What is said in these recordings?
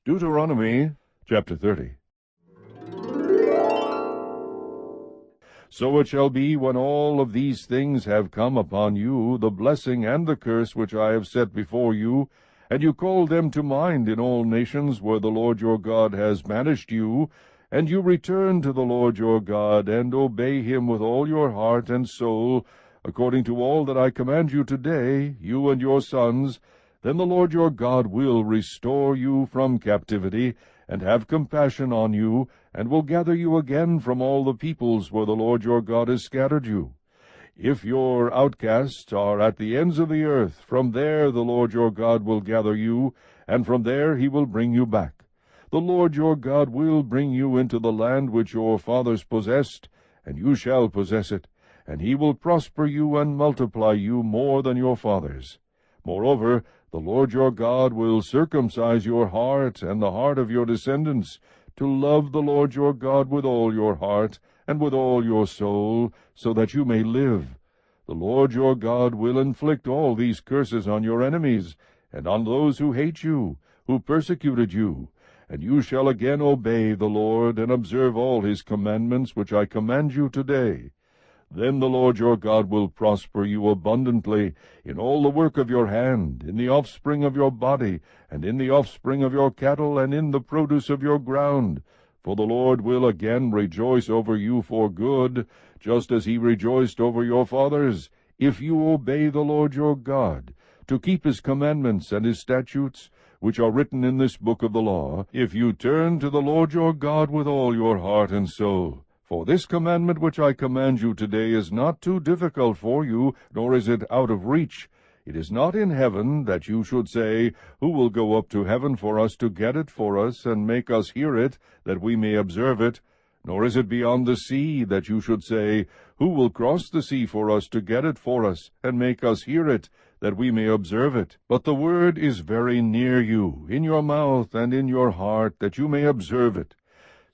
Deuteronomy chapter 30. So it shall be, when all of these things have come upon you, the blessing and the curse which I have set before you, and you call them to mind in all nations where the Lord your God has banished you, and you return to the Lord your God, and obey him with all your heart and soul, according to all that I command you today, you and your sons, then the Lord your God will restore you from captivity, and have compassion on you, and will gather you again from all the peoples where the Lord your God has scattered you. If your outcasts are at the ends of the earth, from there the Lord your God will gather you, and from there he will bring you back. The Lord your God will bring you into the land which your fathers possessed, and you shall possess it, and he will prosper you and multiply you more than your fathers. Moreover, the Lord your God will circumcise your heart and the heart of your descendants, to love the Lord your God with all your heart and with all your soul, so that you may live. The Lord your God will inflict all these curses on your enemies, and on those who hate you, who persecuted you, and you shall again obey the Lord, and observe all his commandments which I command you today. Then the Lord your God will prosper you abundantly in all the work of your hand, in the offspring of your body, and in the offspring of your cattle, and in the produce of your ground. For the Lord will again rejoice over you for good, just as he rejoiced over your fathers, if you obey the Lord your God, to keep his commandments and his statutes, which are written in this book of the law, if you turn to the Lord your God with all your heart and soul. For this commandment which I command you today is not too difficult for you, nor is it out of reach. It is not in heaven, that you should say, Who will go up to heaven for us to get it for us, and make us hear it, that we may observe it? Nor is it beyond the sea, that you should say, Who will cross the sea for us to get it for us, and make us hear it, that we may observe it? But the word is very near you, in your mouth and in your heart, that you may observe it.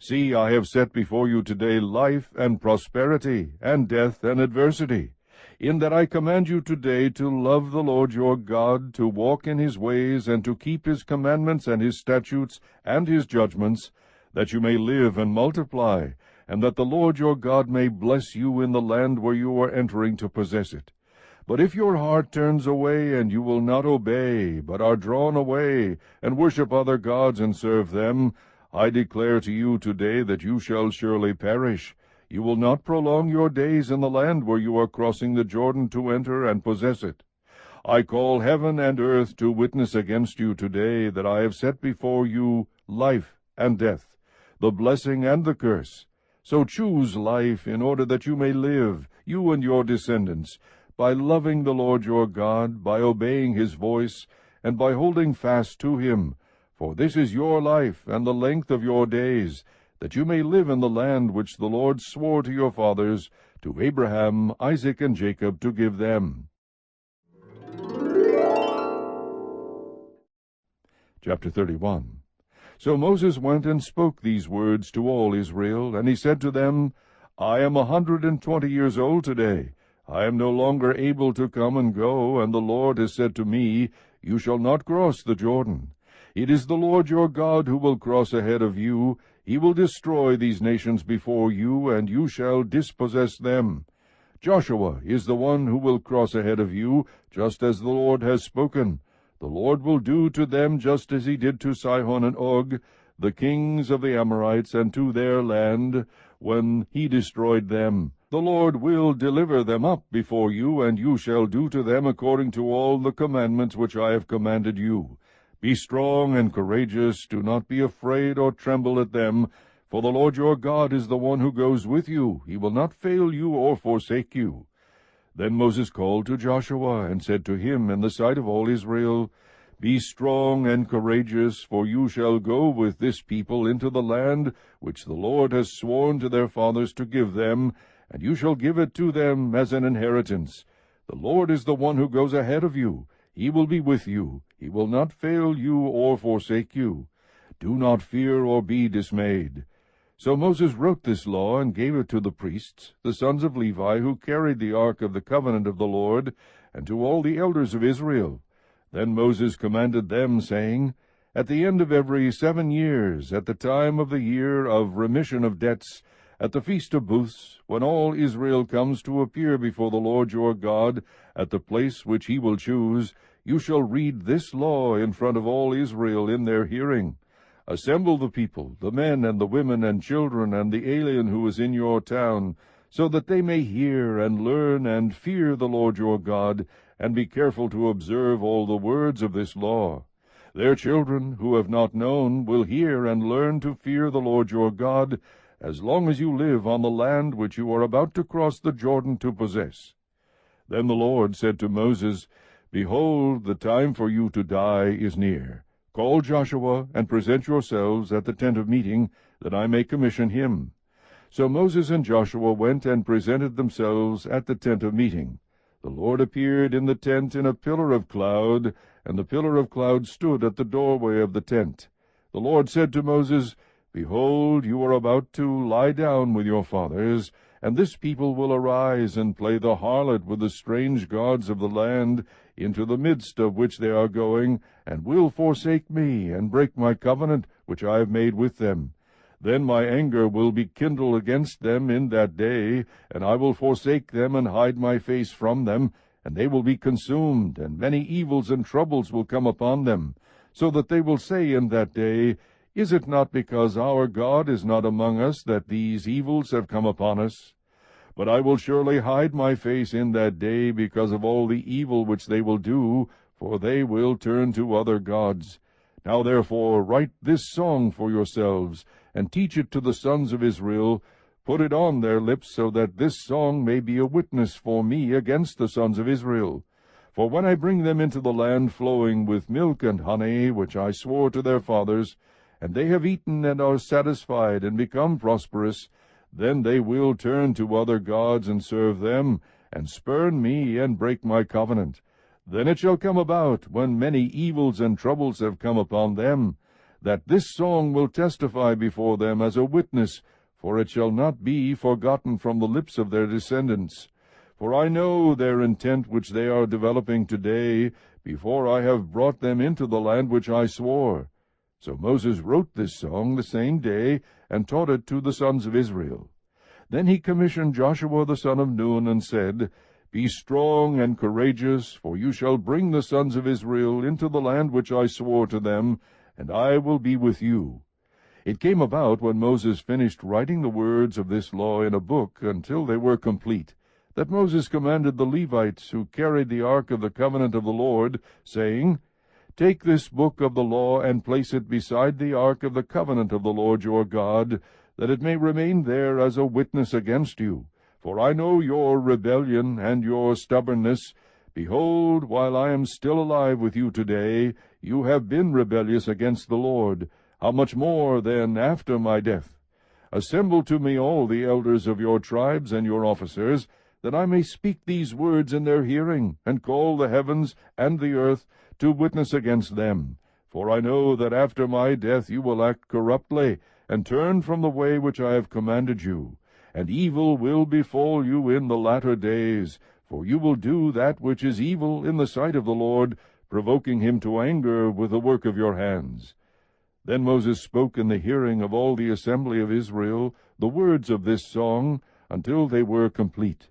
See, I have set before you today life and prosperity, and death and adversity, in that I command you today to love the Lord your God, to walk in his ways, and to keep his commandments and his statutes and his judgments, that you may live and multiply, and that the Lord your God may bless you in the land where you are entering to possess it. But if your heart turns away, and you will not obey, but are drawn away, and worship other gods and serve them, I declare to you today that you shall surely perish. You will not prolong your days in the land where you are crossing the Jordan to enter and possess it. I call heaven and earth to witness against you today that I have set before you life and death, the blessing and the curse. So choose life, in order that you may live, you and your descendants, by loving the Lord your God, by obeying his voice, and by holding fast to him. For this is your life, and the length of your days, that you may live in the land which the Lord swore to your fathers, to Abraham, Isaac, and Jacob, to give them. Chapter 31. So Moses went and spoke these words to all Israel, and he said to them, I am 120 years old today. I am no longer able to come and go, and the Lord has said to me, You shall not cross the Jordan. It is the Lord your God who will cross ahead of you. He will destroy these nations before you, and you shall dispossess them. Joshua is the one who will cross ahead of you, just as the Lord has spoken. The Lord will do to them just as he did to Sihon and Og, the kings of the Amorites, and to their land, when he destroyed them. The Lord will deliver them up before you, and you shall do to them according to all the commandments which I have commanded you. Be strong and courageous, do not be afraid or tremble at them, for the Lord your God is the one who goes with you. He will not fail you or forsake you. Then Moses called to Joshua, and said to him in the sight of all Israel, Be strong and courageous, for you shall go with this people into the land which the Lord has sworn to their fathers to give them, and you shall give it to them as an inheritance. The Lord is the one who goes ahead of you. He will be with you. He will not fail you or forsake you. Do not fear or be dismayed. So Moses wrote this law and gave it to the priests, the sons of Levi, who carried the ark of the covenant of the Lord, and to all the elders of Israel. Then Moses commanded them, saying, at the end of every 7 years, at the time of the year of remission of debts, at the Feast of Booths, when all Israel comes to appear before the Lord your God, at the place which he will choose, you shall read this law in front of all Israel in their hearing. Assemble the people, the men and the women and children, and the alien who is in your town, so that they may hear and learn and fear the Lord your God, and be careful to observe all the words of this law. Their children, who have not known, will hear and learn to fear the Lord your God, as long as you live on the land which you are about to cross the Jordan to possess. Then the Lord said to Moses, Behold, the time for you to die is near. Call Joshua, and present yourselves at the tent of meeting, that I may commission him. So Moses and Joshua went and presented themselves at the tent of meeting. The Lord appeared in the tent in a pillar of cloud, and the pillar of cloud stood at the doorway of the tent. The Lord said to Moses, Behold, you are about to lie down with your fathers, and this people will arise and play the harlot with the strange gods of the land, into the midst of which they are going, and will forsake me, and break my covenant which I have made with them. Then my anger will be kindled against them in that day, and I will forsake them and hide my face from them, and they will be consumed, and many evils and troubles will come upon them, so that they will say in that day, Is it not because our God is not among us that these evils have come upon us? But I will surely hide my face in that day because of all the evil which they will do, for they will turn to other gods. Now therefore write this song for yourselves, and teach it to the sons of Israel. Put it on their lips, so that this song may be a witness for me against the sons of Israel. For when I bring them into the land flowing with milk and honey, which I swore to their fathers, and they have eaten and are satisfied and become prosperous, then they will turn to other gods and serve them, and spurn me and break my covenant. Then it shall come about, when many evils and troubles have come upon them, that this song will testify before them as a witness, for it shall not be forgotten from the lips of their descendants. For I know their intent which they are developing today, before I have brought them into the land which I swore. So Moses wrote this song the same day, and taught it to the sons of Israel. Then he commissioned Joshua the son of Nun, and said, Be strong and courageous, for you shall bring the sons of Israel into the land which I swore to them, and I will be with you. It came about, when Moses finished writing the words of this law in a book until they were complete, that Moses commanded the Levites who carried the ark of the covenant of the Lord, saying, Take this book of the law, and place it beside the ark of the covenant of the Lord your God, that it may remain there as a witness against you. For I know your rebellion and your stubbornness. Behold, while I am still alive with you today, you have been rebellious against the Lord. How much more, then, after my death? Assemble to me all the elders of your tribes and your officers, that I may speak these words in their hearing, and call the heavens and the earth to witness against them. For I know that after my death you will act corruptly, and turn from the way which I have commanded you. And evil will befall you in the latter days, for you will do that which is evil in the sight of the Lord, provoking him to anger with the work of your hands. Then Moses spoke in the hearing of all the assembly of Israel the words of this song, until they were complete.